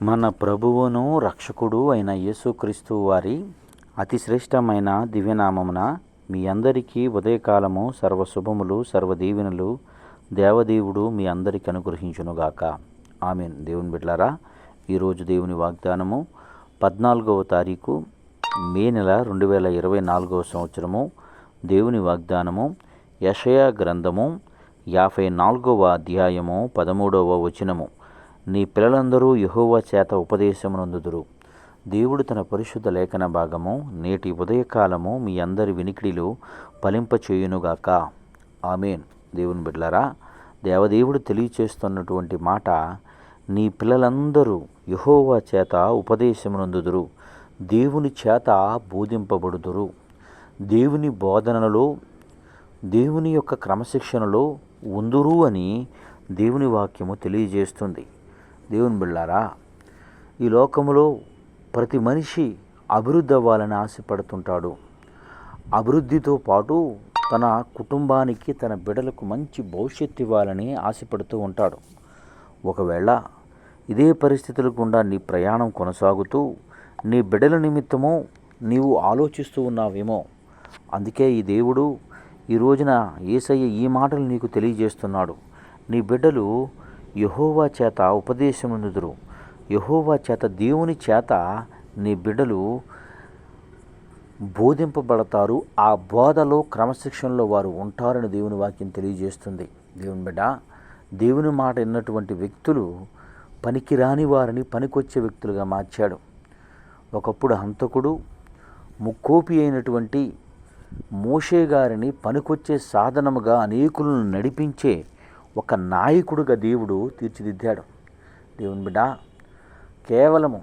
మన ప్రభువును రక్షకుడు అయిన యేసుక్రీస్తు వారి అతి శ్రేష్టమైన దివ్యనామమున మీ అందరికీ ఉదయకాలము సర్వశుభములు సర్వదీవెనలు దేవదేవుడు మీ అందరికీ అనుగ్రహించునుగాక. ఆమేన్. దేవుని బిడ్డలారా, ఈరోజు దేవుని వాగ్దానము 14వ తారీఖు మే నెల 2024 సంవత్సరము. దేవుని వాగ్దానము యెషయా గ్రంథము 54వ అధ్యాయము 13వ వచనము. నీ పిల్లలందరూ యెహోవా చేత ఉపదేశమునందుదురు. దేవుడు తన పరిశుద్ధ లేఖన భాగము నేటి ఉదయకాలము మీ అందరి వినికిడిలో ఫలింపచేయునుగాక. ఆమేన్. దేవుని బిడ్డలారా, దేవదేవుడు తెలియచేస్తున్నటువంటి మాట, నీ పిల్లలందరూ యెహోవా చేత ఉపదేశమునందుదురు, దేవుని చేత బోధింపబడుదురు. దేవుని బోధనలో, దేవుని యొక్క క్రమశిక్షణలో ఉందురు అని దేవుని వాక్యము తెలియజేస్తుంది. దేవుని బిడ్డలారా, ఈ లోకములో ప్రతి మనిషి అభివృద్ధి అవ్వాలని ఆశపడుతుంటాడు. అభివృద్ధితో పాటు తన కుటుంబానికి, తన బిడ్డలకు మంచి భవిష్యత్తు ఇవ్వాలని ఆశపడుతూ ఉంటాడు. ఒకవేళ ఇదే పరిస్థితుల గుండా నీ ప్రయాణం కొనసాగుతూ నీ బిడ్డల నిమిత్తము నీవు ఆలోచిస్తూ ఉన్నావేమో. అందుకే ఈ దేవుడు ఈ రోజున యేసయ్య ఈ మాటలు నీకు తెలియజేస్తున్నాడు. నీ బిడ్డలు యెహోవా చేత ఉపదేశమునందుదురు. యెహోవా చేత, దేవుని చేత నీ బిడ్డలు బోధింపబడతారు. ఆ బోధలో, క్రమశిక్షణలో వారు ఉంటారని దేవుని వాక్యం తెలియజేస్తుంది. దేవుని బిడ్డ, దేవుని మాట విన్నటువంటి వ్యక్తులు పనికిరాని వారిని పనికొచ్చే వ్యక్తులుగా మార్చాడు. ఒకప్పుడు హంతకుడు, ముక్కోపి అయినటువంటి మోషే గారిని పనికొచ్చే సాధనముగా అనేకులను నడిపించే ఒక నాయకుడుగా దేవుడు తీర్చిదిద్దాడు. దేవుని బిడ్డ, కేవలము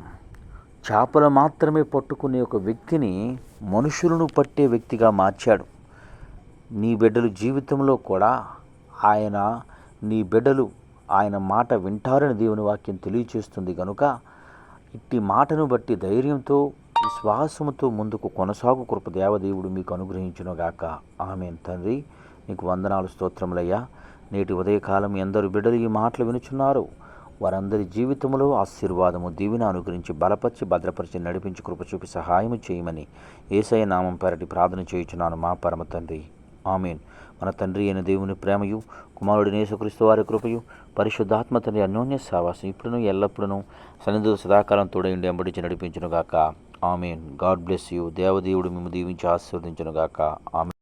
చేపలు మాత్రమే పట్టుకునే ఒక వ్యక్తిని మనుషులను పట్టే వ్యక్తిగా మార్చాడు. నీ బిడ్డలు జీవితంలో కూడా నీ బిడ్డలు ఆయన మాట వింటారని దేవుని వాక్యం తెలియచేస్తుంది. కనుక ఇట్టి మాటను బట్టి ధైర్యంతో, విశ్వాసముతో ముందుకు కొనసాగు కృప దేవదేవుడు మీకు అనుగ్రహించునుగాక. ఆమేన్. తండ్రి, నీకు వందనాలు, స్తోత్రములయ్యా. నేటి ఉదయకాలం ఎందరు బిడ్డలు ఈ మాటలు వినుచున్నారు, వారందరి జీవితంలో ఆశీర్వాదము, దీవెన అనుగ్రహించి బలపరిచి, భద్రపరిచి, నడిపించి, కృప చూపి సహాయము చేయమని యేసయ్య నామం పేరటి ప్రార్థన చేయుచున్నాను మా పరమ తండ్రి. ఆమేన్. మన తండ్రి అయిన దేవుని ప్రేమయు, కుమారుడైన యేసుక్రీస్తు వారి కృపయు, పరిశుద్ధాత్మ తండ్రి అన్యోన్య సహవాసం ఇప్పుడును ఎల్లప్పుడూ సన్నిధిలో సదాకాలం తోడయుండి వెంబడించి నడిపించునుగాక. ఆమేన్. God bless you. దేవదేవుడు మిమ్ము దీవించి ఆశీర్వదించునుగాక. ఆమేన్.